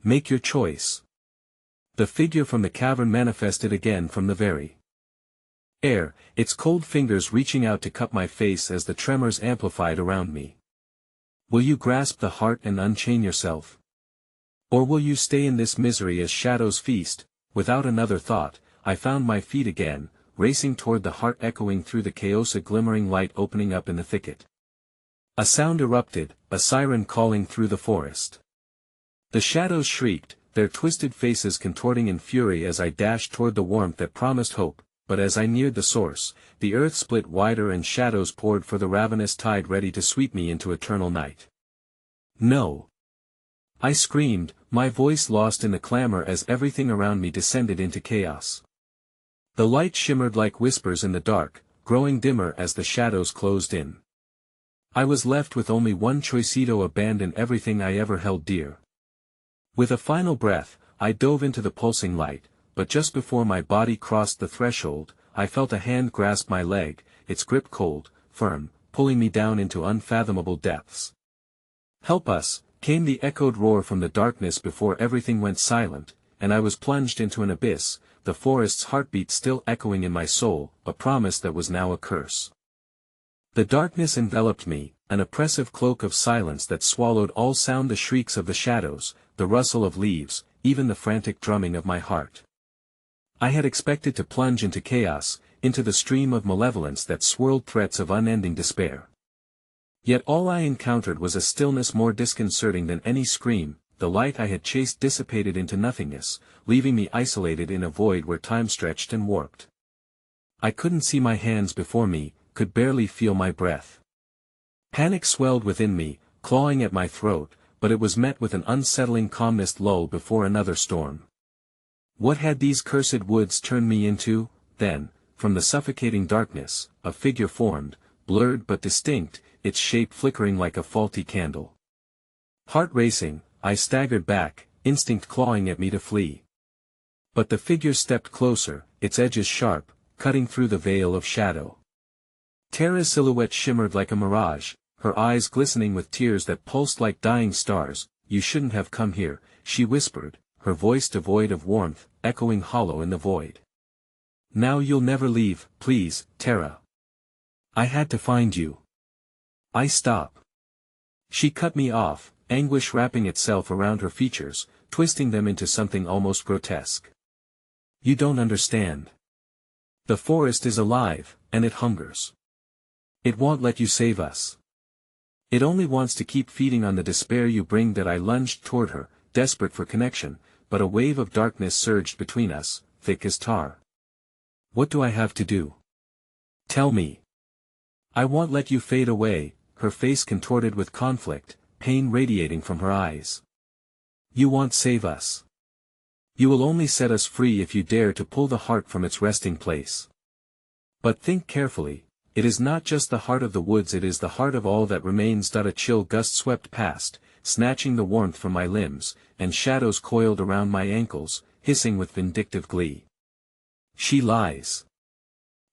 Make your choice. The figure from the cavern manifested again from the very air, its cold fingers reaching out to cup my face as the tremors amplified around me. Will you grasp the heart and unchain yourself? Or will you stay in this misery as shadows feast? Without another thought, I found my feet again, racing toward the heart, echoing through the chaos, a glimmering light opening up in the thicket. A sound erupted, a siren calling through the forest. The shadows shrieked, their twisted faces contorting in fury as I dashed toward the warmth that promised hope, but as I neared the source, the earth split wider and shadows poured for the ravenous tide ready to sweep me into eternal night. No! I screamed, my voice lost in the clamor as everything around me descended into chaos. The light shimmered like whispers in the dark, growing dimmer as the shadows closed in. I was left with only one choice: to abandon everything I ever held dear. With a final breath, I dove into the pulsing light, but just before my body crossed the threshold, I felt a hand grasp my leg, its grip cold, firm, pulling me down into unfathomable depths. Help us, came the echoed roar from the darkness before everything went silent, and I was plunged into an abyss, the forest's heartbeat still echoing in my soul, a promise that was now a curse. The darkness enveloped me, an oppressive cloak of silence that swallowed all sound, the shrieks of the shadows, the rustle of leaves, even the frantic drumming of my heart. I had expected to plunge into chaos, into the stream of malevolence that swirled threats of unending despair. Yet all I encountered was a stillness more disconcerting than any scream. The light I had chased dissipated into nothingness, leaving me isolated in a void where time stretched and warped. I couldn't see my hands before me, could barely feel my breath. Panic swelled within me, clawing at my throat, but it was met with an unsettling calmness, lull before another storm. What had these cursed woods turned me into? Then, from the suffocating darkness, a figure formed, blurred but distinct, its shape flickering like a faulty candle. Heart racing, I staggered back, instinct clawing at me to flee. But the figure stepped closer, its edges sharp, cutting through the veil of shadow. Tara's silhouette shimmered like a mirage, her eyes glistening with tears that pulsed like dying stars. You shouldn't have come here, she whispered, her voice devoid of warmth, echoing hollow in the void. Now you'll never leave, please, Tara. I had to find you. Stop. She cut me off, anguish wrapping itself around her features, twisting them into something almost grotesque. You don't understand. The forest is alive, and it hungers. It won't let you save us. It only wants to keep feeding on the despair you bring. That I lunged toward her, desperate for connection, but a wave of darkness surged between us, thick as tar. What do I have to do? Tell me. I won't let you fade away, her face contorted with conflict, pain radiating from her eyes. You won't save us. You will only set us free if you dare to pull the heart from its resting place. But think carefully, it is not just the heart of the woods, it is the heart of all that remains. A chill gust swept past, snatching the warmth from my limbs, and shadows coiled around my ankles, hissing with vindictive glee. She lies.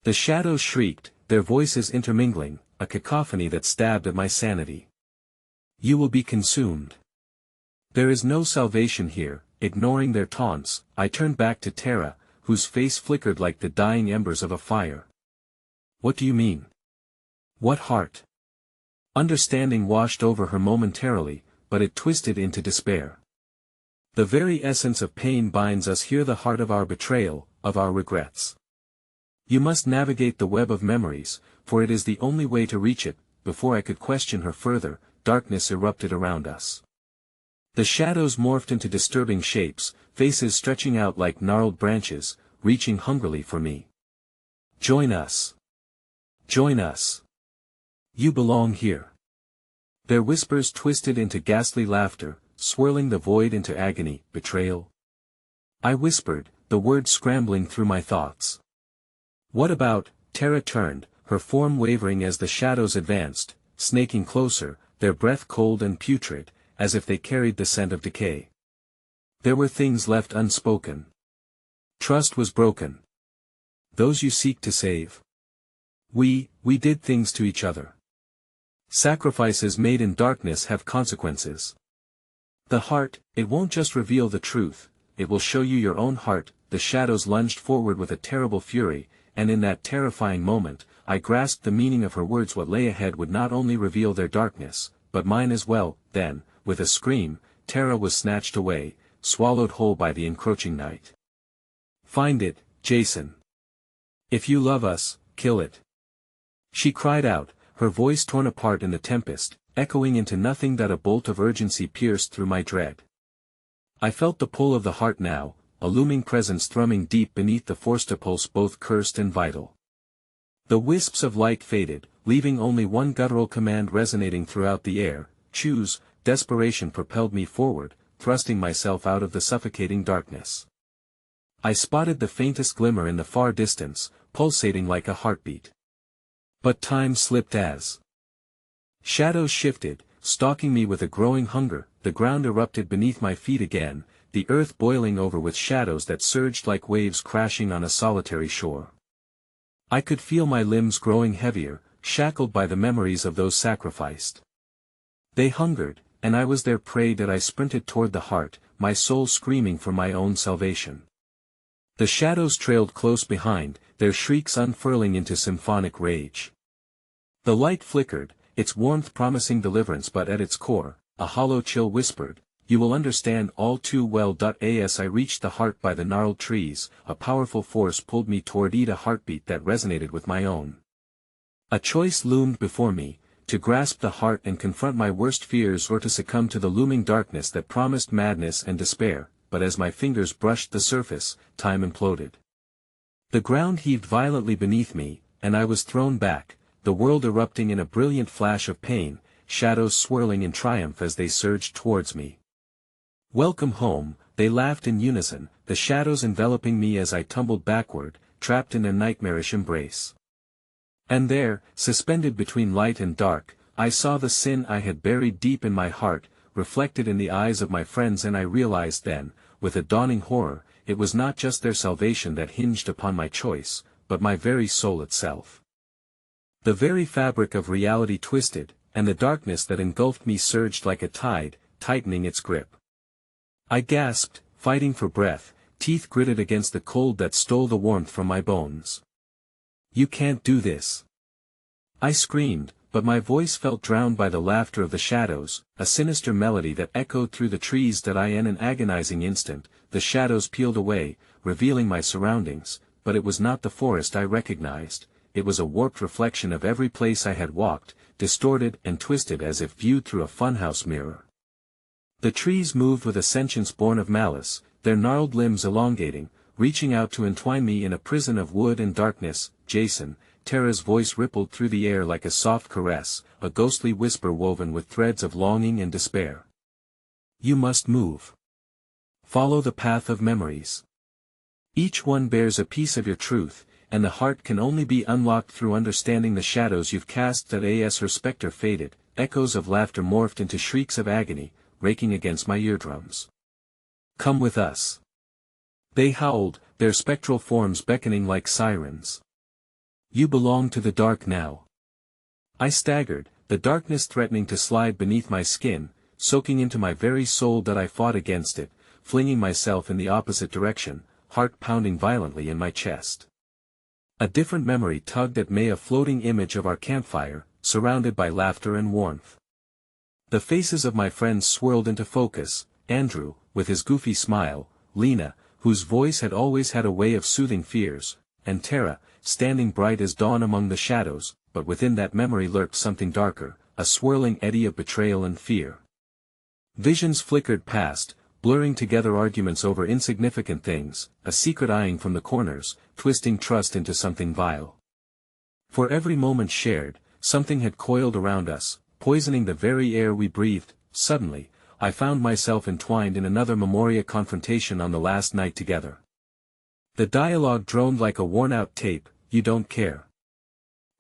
The shadows shrieked, their voices intermingling, a cacophony that stabbed at my sanity. You will be consumed. There is no salvation here. Ignoring their taunts, I turned back to Tara, whose face flickered like the dying embers of a fire. What do you mean? What heart? Understanding washed over her momentarily, but it twisted into despair. The very essence of pain binds us here, the heart of our betrayal, of our regrets. You must navigate the web of memories, for it is the only way to reach it. Before I could question her further, darkness erupted around us. The shadows morphed into disturbing shapes, faces stretching out like gnarled branches, reaching hungrily for me. Join us. Join us. You belong here. Their whispers twisted into ghastly laughter, swirling the void into agony. Betrayal? I whispered, the words scrambling through my thoughts. What about? Tara turned, her form wavering as the shadows advanced, snaking closer, their breath cold and putrid, as if they carried the scent of decay. There were things left unspoken. Trust was broken. Those you seek to save. We did things to each other. Sacrifices made in darkness have consequences. The heart, it won't just reveal the truth, it will show you your own heart. The shadows lunged forward with a terrible fury, and in that terrifying moment, I grasped the meaning of her words. What lay ahead would not only reveal their darkness, but mine as well. Then, with a scream, Tara was snatched away, swallowed whole by the encroaching night. Find it, Jason. If you love us, kill it. She cried out, her voice torn apart in the tempest, echoing into nothing. That a bolt of urgency pierced through my dread. I felt the pull of the heart now, a looming presence thrumming deep beneath the forced pulse, both cursed and vital. The wisps of light faded, leaving only one guttural command resonating throughout the air: choose. Desperation propelled me forward, thrusting myself out of the suffocating darkness. I spotted the faintest glimmer in the far distance, pulsating like a heartbeat. But time slipped as shadows shifted, stalking me with a growing hunger. The ground erupted beneath my feet again, the earth boiling over with shadows that surged like waves crashing on a solitary shore. I could feel my limbs growing heavier, shackled by the memories of those sacrificed. They hungered, and I was their prey. That I sprinted toward the heart, my soul screaming for my own salvation. The shadows trailed close behind, their shrieks unfurling into symphonic rage. The light flickered, its warmth promising deliverance, but at its core, a hollow chill whispered, "You will understand all too well." As I reached the heart by the gnarled trees, a powerful force pulled me toward it, a heartbeat that resonated with my own. A choice loomed before me: to grasp the heart and confront my worst fears, or to succumb to the looming darkness that promised madness and despair. But as my fingers brushed the surface, time imploded. The ground heaved violently beneath me, and I was thrown back, the world erupting in a brilliant flash of pain, shadows swirling in triumph as they surged towards me. "Welcome home," they laughed in unison, the shadows enveloping me as I tumbled backward, trapped in a nightmarish embrace. And there, suspended between light and dark, I saw the sin I had buried deep in my heart, reflected in the eyes of my friends. And I realized then, with a dawning horror, it was not just their salvation that hinged upon my choice, but my very soul itself. The very fabric of reality twisted, and the darkness that engulfed me surged like a tide, tightening its grip. I gasped, fighting for breath, teeth gritted against the cold that stole the warmth from my bones. "You can't do this!" I screamed, but my voice felt drowned by the laughter of the shadows, a sinister melody that echoed through the trees. In an agonizing instant, the shadows peeled away, revealing my surroundings, but it was not the forest I recognized. It was a warped reflection of every place I had walked, distorted and twisted as if viewed through a funhouse mirror. The trees moved with a sentience born of malice, their gnarled limbs elongating, reaching out to entwine me in a prison of wood and darkness. "Jason," Tara's voice rippled through the air like a soft caress, a ghostly whisper woven with threads of longing and despair. "You must move. Follow the path of memories. Each one bears a piece of your truth, and the heart can only be unlocked through understanding the shadows you've cast. That as her spectre faded, echoes of laughter morphed into shrieks of agony, raking against my eardrums. Come with us. They howled, their spectral forms beckoning like sirens. You belong to the dark now. I staggered, the darkness threatening to slide beneath my skin, soaking into my very soul. That I fought against it, flinging myself in the opposite direction, heart pounding violently in my chest. A different memory tugged at me, a floating image of our campfire, surrounded by laughter and warmth. The faces of my friends swirled into focus: Andrew, with his goofy smile, Lena, whose voice had always had a way of soothing fears, and Tara, standing bright as dawn among the shadows. But within that memory lurked something darker, a swirling eddy of betrayal and fear. Visions flickered past, blurring together arguments over insignificant things, a secret eyeing from the corners, twisting trust into something vile. For every moment shared, something had coiled around us, poisoning the very air we breathed. Suddenly, I found myself entwined in another Memoria confrontation on the last night together. The dialogue droned like a worn-out tape: "You don't care."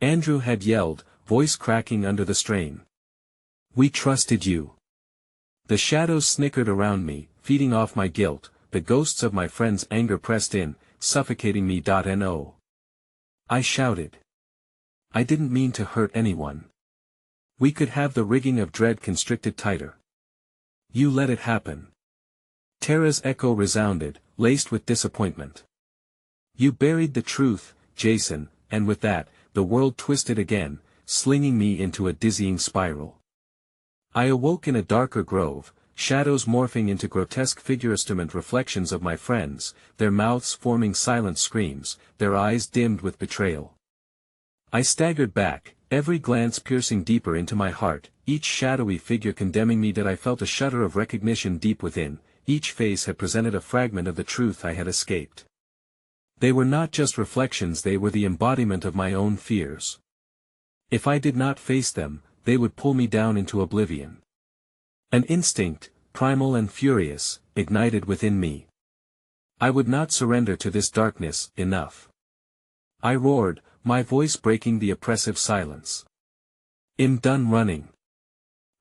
Andrew had yelled, voice cracking under the strain. "We trusted you." The shadows snickered around me, feeding off my guilt. The ghosts of my friends' anger pressed in, suffocating me. No. I shouted. I didn't mean to hurt anyone. We could have the rigging of dread constricted tighter. You let it happen. Tara's echo resounded, laced with disappointment. You buried the truth, Jason, and with that, the world twisted again, slinging me into a dizzying spiral. I awoke in a darker grove, shadows morphing into grotesque figurative reflections of my friends, their mouths forming silent screams, their eyes dimmed with betrayal. I staggered back, every glance piercing deeper into my heart, each shadowy figure condemning me. That I felt a shudder of recognition deep within. Each face had presented a fragment of the truth I had escaped. They were not just reflections, they were the embodiment of my own fears. If I did not face them, they would pull me down into oblivion. An instinct, primal and furious, ignited within me. I would not surrender to this darkness. Enough. I roared, my voice breaking the oppressive silence. I'm done running.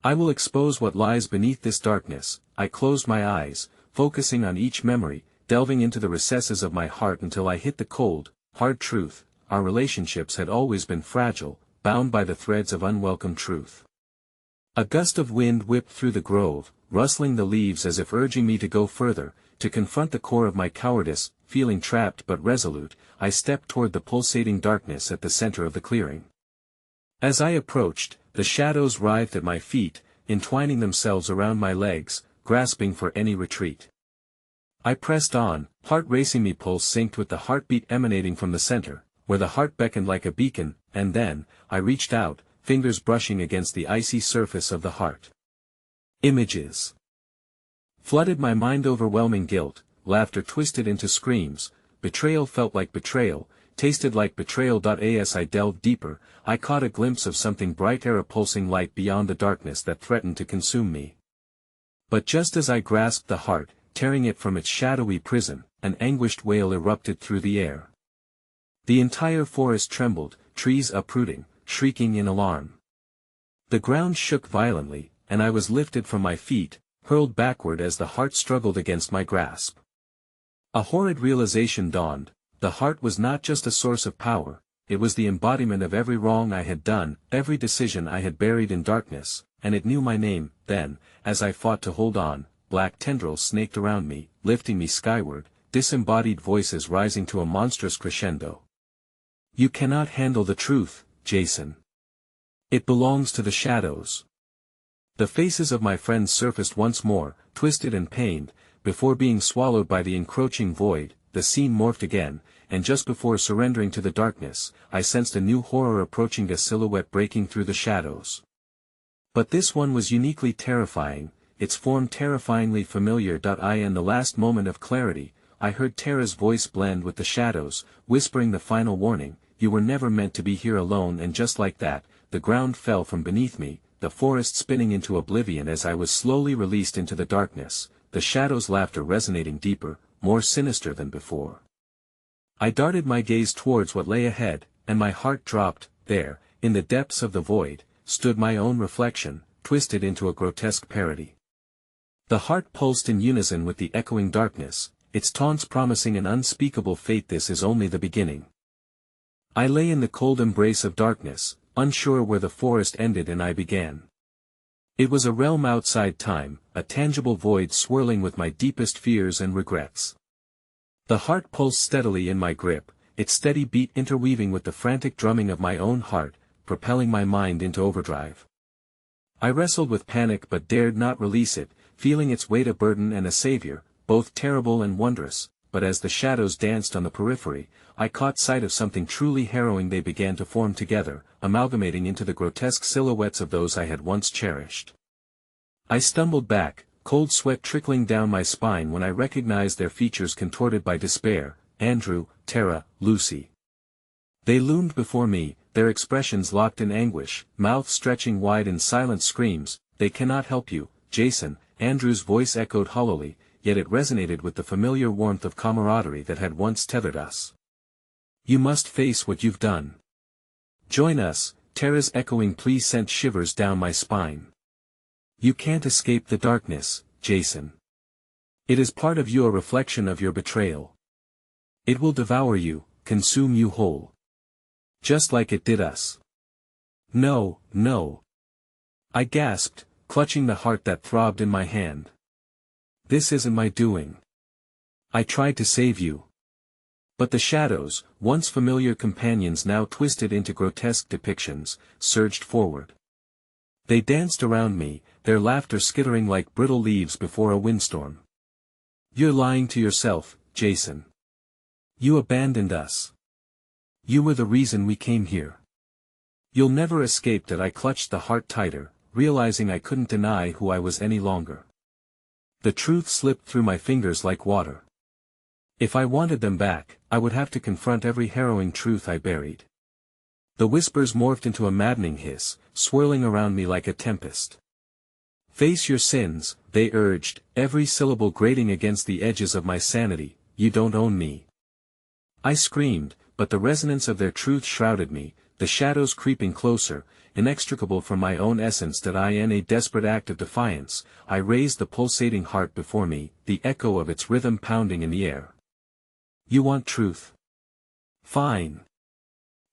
I will expose what lies beneath this darkness. I closed my eyes, focusing on each memory, delving into the recesses of my heart until I hit the cold, hard truth. Our relationships had always been fragile, bound by the threads of unwelcome truth. A gust of wind whipped through the grove, rustling the leaves as if urging me to go further, to confront the core of my cowardice. Feeling trapped but resolute, I stepped toward the pulsating darkness at the center of the clearing. As I approached, the shadows writhed at my feet, entwining themselves around my legs, grasping for any retreat. I pressed on, heart racing, me pulse synced with the heartbeat emanating from the center, where the heart beckoned like a beacon. And then, I reached out, fingers brushing against the icy surface of the heart. Images flooded my mind, overwhelming guilt, laughter twisted into screams, betrayal felt like betrayal, tasted like betrayal. As I delved deeper, I caught a glimpse of something brighter, a pulsing light beyond the darkness that threatened to consume me. But just as I grasped the heart, tearing it from its shadowy prison, an anguished wail erupted through the air. The entire forest trembled, trees uprooting, shrieking in alarm. The ground shook violently, and I was lifted from my feet, hurled backward as the heart struggled against my grasp. A horrid realization dawned: the heart was not just a source of power, it was the embodiment of every wrong I had done, every decision I had buried in darkness, and it knew my name. Then, as I fought to hold on, black tendrils snaked around me, lifting me skyward, disembodied voices rising to a monstrous crescendo. You cannot handle the truth, Jason. It belongs to the shadows. The faces of my friends surfaced once more, twisted and pained, before being swallowed by the encroaching void. The scene morphed again, and just before surrendering to the darkness, I sensed a new horror approaching, a silhouette breaking through the shadows. But this one was uniquely terrifying, its form terrifyingly familiar. In the last moment of clarity, I heard Tara's voice blend with the shadows, whispering the final warning: you were never meant to be here alone. And just like that, the ground fell from beneath me, the forest spinning into oblivion as I was slowly released into the darkness, the shadows' laughter resonating deeper, more sinister than before. I darted my gaze towards what lay ahead, and my heart dropped. There, in the depths of the void, stood my own reflection, twisted into a grotesque parody. The heart pulsed in unison with the echoing darkness, its taunts promising an unspeakable fate. This is only the beginning. I lay in the cold embrace of darkness, unsure where the forest ended and I began. It was a realm outside time, a tangible void swirling with my deepest fears and regrets. The heart pulsed steadily in my grip, its steady beat interweaving with the frantic drumming of my own heart, propelling my mind into overdrive. I wrestled with panic but dared not release it, feeling its weight a burden and a savior, both terrible and wondrous. But as the shadows danced on the periphery, I caught sight of something truly harrowing. They began to form together, amalgamating into the grotesque silhouettes of those I had once cherished. I stumbled back, cold sweat trickling down my spine when I recognized their features contorted by despair: Andrew, Tara, Lucy. They loomed before me, their expressions locked in anguish, mouths stretching wide in silent screams. "They cannot help you, Jason," Andrew's voice echoed hollowly, yet it resonated with the familiar warmth of camaraderie that had once tethered us. "You must face what you've done. Join us," Tara's echoing plea sent shivers down my spine. "You can't escape the darkness, Jason. It is part of you, a reflection of your betrayal. It will devour you, consume you whole. Just like it did us." "No, no," I gasped, clutching the heart that throbbed in my hand. "This isn't my doing. I tried to save you." But the shadows, once familiar companions now twisted into grotesque depictions, surged forward. They danced around me, their laughter skittering like brittle leaves before a windstorm. "You're lying to yourself, Jason. You abandoned us. You were the reason we came here. You'll never escape." That I clutched the heart tighter, realizing I couldn't deny who I was any longer. The truth slipped through my fingers like water. If I wanted them back, I would have to confront every harrowing truth I buried. The whispers morphed into a maddening hiss, swirling around me like a tempest. "Face your sins," they urged, every syllable grating against the edges of my sanity. "You don't own me." I screamed, but the resonance of their truth shrouded me, the shadows creeping closer, inextricable from my own essence. That in a desperate act of defiance, I raised the pulsating heart before me, the echo of its rhythm pounding in the air. "You want truth? Fine.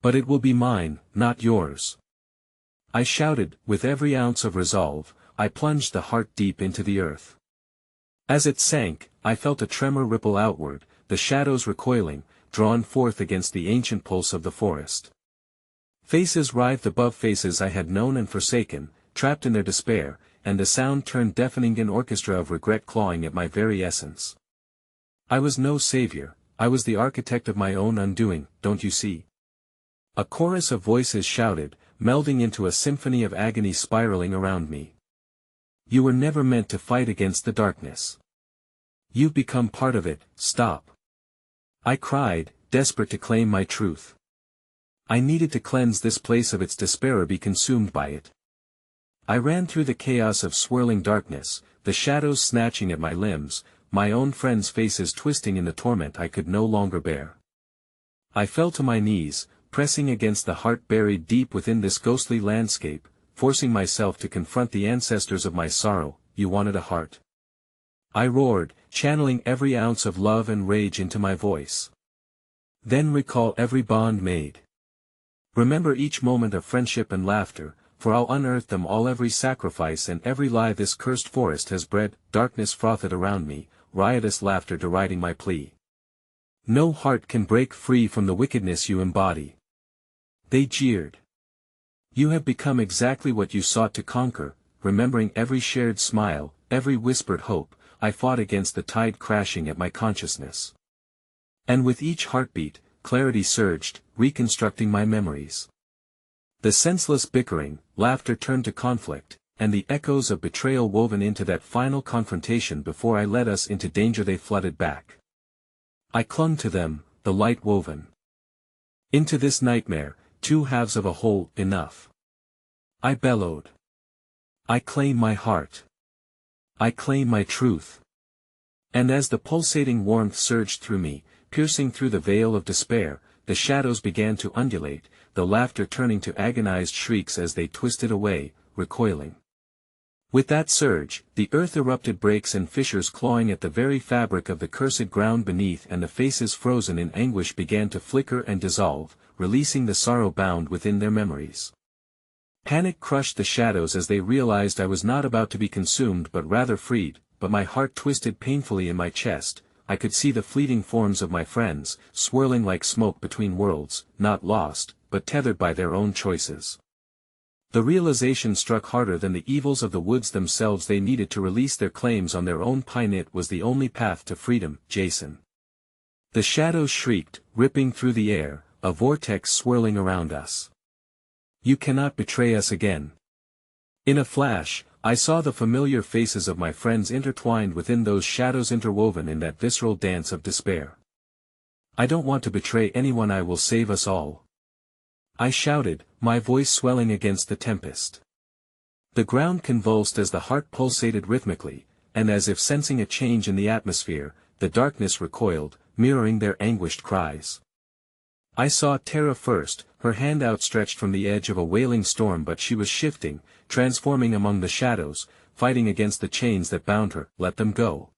But it will be mine, not yours." I shouted, with every ounce of resolve. I plunged the heart deep into the earth. As it sank, I felt a tremor ripple outward, the shadows recoiling, drawn forth against the ancient pulse of the forest. Faces writhed above faces I had known and forsaken, trapped in their despair, and the sound turned deafening, an orchestra of regret clawing at my very essence. I was no savior, I was the architect of my own undoing, don't you see? A chorus of voices shouted, melding into a symphony of agony spiraling around me. "You were never meant to fight against the darkness. You've become part of it. Stop." I cried, desperate to claim my truth. I needed to cleanse this place of its despair or be consumed by it. I ran through the chaos of swirling darkness, the shadows snatching at my limbs, my own friends' faces twisting in the torment I could no longer bear. I fell to my knees, pressing against the heart buried deep within this ghostly landscape, forcing myself to confront the ancestors of my sorrow. "You wanted a heart," I roared, channeling every ounce of love and rage into my voice. "Then recall every bond made. Remember each moment of friendship and laughter, for I'll unearth them all, every sacrifice and every lie this cursed forest has bred." Darkness frothed around me, riotous laughter deriding my plea. "No heart can break free from the wickedness you embody," they jeered. "You have become exactly what you sought to conquer." Remembering every shared smile, every whispered hope, I fought against the tide crashing at my consciousness. And with each heartbeat, clarity surged, reconstructing my memories. The senseless bickering, laughter turned to conflict, and the echoes of betrayal woven into that final confrontation before I led us into danger. They flooded back. I clung to them, the light woven into this nightmare, two halves of a whole. "Enough," I bellowed. "I claim my heart. I claim my truth." And as the pulsating warmth surged through me, piercing through the veil of despair, the shadows began to undulate, the laughter turning to agonized shrieks as they twisted away, recoiling. With that surge, the earth erupted, breaks and fissures clawing at the very fabric of the cursed ground beneath, and the faces frozen in anguish began to flicker and dissolve, releasing the sorrow bound within their memories. Panic crushed the shadows as they realized I was not about to be consumed but rather freed, but my heart twisted painfully in my chest. I could see the fleeting forms of my friends, swirling like smoke between worlds, not lost, but tethered by their own choices. The realization struck harder than the evils of the woods themselves. They needed to release their claims on their own pine. It was the only path to freedom, Jason. The shadows shrieked, ripping through the air, a vortex swirling around us. You cannot betray us again. In a flash, I saw the familiar faces of my friends intertwined within those shadows, interwoven in that visceral dance of despair. I don't want to betray anyone. I will save us all. I shouted, my voice swelling against the tempest. The ground convulsed as the heart pulsated rhythmically, and as if sensing a change in the atmosphere, the darkness recoiled, mirroring their anguished cries. I saw Tara first, her hand outstretched from the edge of a wailing storm, but she was shifting, transforming among the shadows, fighting against the chains that bound her. Let them go.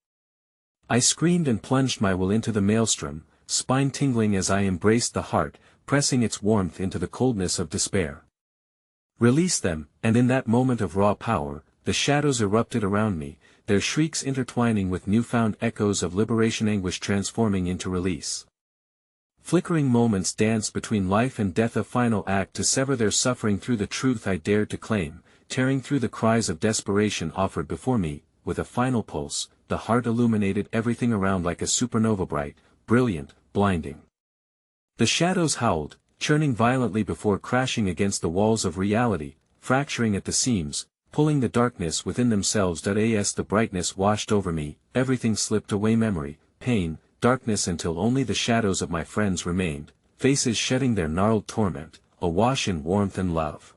I screamed and plunged my will into the maelstrom, spine tingling as I embraced the heart, pressing its warmth into the coldness of despair. Release them, and in that moment of raw power, the shadows erupted around me, their shrieks intertwining with newfound echoes of liberation, anguish transforming into release. Flickering moments danced between life and death, a final act to sever their suffering through the truth I dared to claim, tearing through the cries of desperation offered before me. With a final pulse, the heart illuminated everything around like a supernova, bright, brilliant, blinding. The shadows howled, churning violently before crashing against the walls of reality, fracturing at the seams, pulling the darkness within themselves. As the brightness washed over me, everything slipped away, memory, pain, darkness, until only the shadows of my friends remained, faces shedding their gnarled torment, awash in warmth and love.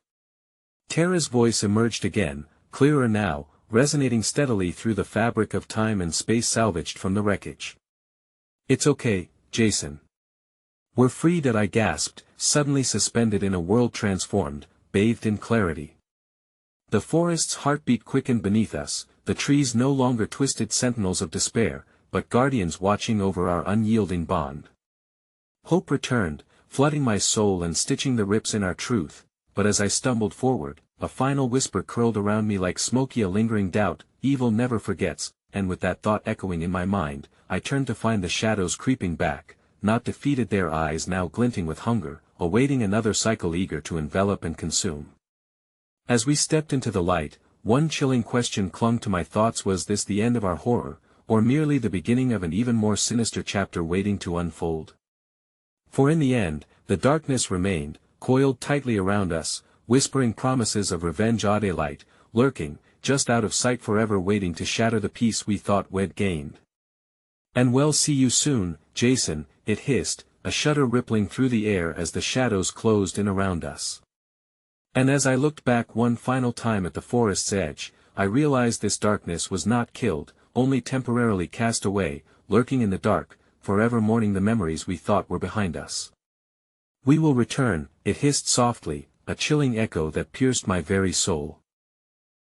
Tara's voice emerged again, clearer now, resonating steadily through the fabric of time and space salvaged from the wreckage. It's okay, Jason. We're free. That I gasped, suddenly suspended in a world transformed, bathed in clarity. The forest's heartbeat quickened beneath us, the trees no longer twisted sentinels of despair, but guardians watching over our unyielding bond. Hope returned, flooding my soul and stitching the rips in our truth, but as I stumbled forward, a final whisper curled around me like smoky, a lingering doubt, evil never forgets. And with that thought echoing in my mind, I turned to find the shadows creeping back, not defeated, their eyes now glinting with hunger, awaiting another cycle, eager to envelop and consume. As we stepped into the light, one chilling question clung to my thoughts: was this the end of our horror, or merely the beginning of an even more sinister chapter waiting to unfold? For in the end, the darkness remained, coiled tightly around us, whispering promises of revenge, a daylight, lurking, just out of sight, forever waiting to shatter the peace we thought we'd gained. And we'll see you soon, Jason, it hissed, a shudder rippling through the air as the shadows closed in around us. And as I looked back one final time at the forest's edge, I realized this darkness was not killed, only temporarily cast away, lurking in the dark, forever mourning the memories we thought were behind us. We will return, it hissed softly, a chilling echo that pierced my very soul.